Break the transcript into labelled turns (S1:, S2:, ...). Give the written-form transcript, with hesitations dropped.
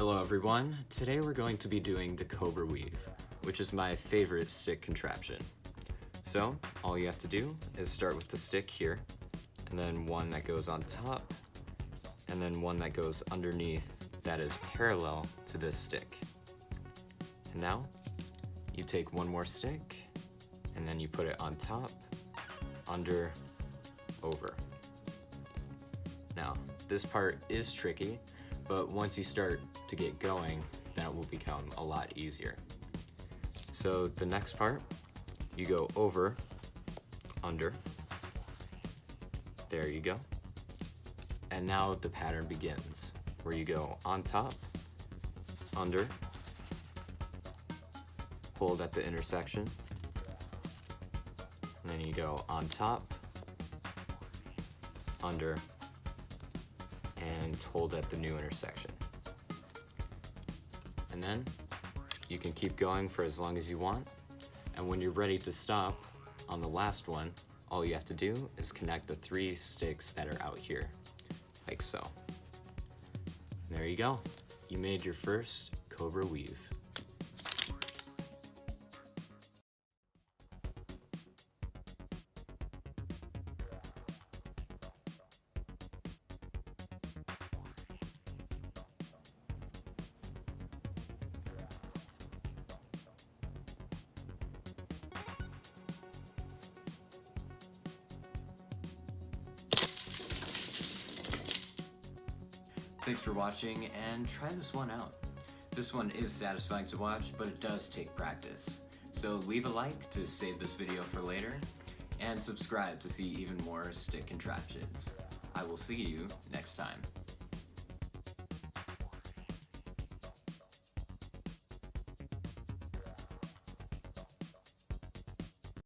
S1: Hello everyone, today we're going to be doing the Cobra Weave, which is my favorite stick contraption. So, all you have to do is start with the stick here, and then one that goes on top, and then one that goes underneath that is parallel to this stick. And now, you take one more stick, and then you put it on top, under, over. Now, this part is tricky, but once you start to get going, then it will become a lot easier. So the next part, you go over, under, there you go. And now the pattern begins, where you go on top, under, hold at the intersection, and then you go on top, under, and hold at the new intersection. And then you can keep going for as long as you want, and when you're ready to stop on the last one, all you have to do is connect the 3 sticks that are out here, like so. And there you go. You made your first Cobra Weave. Thanks for watching, and try this one out. This one is satisfying to watch, but it does take practice. So leave a like to save this video for later, and subscribe to see even more stick contraptions. I will see you next time.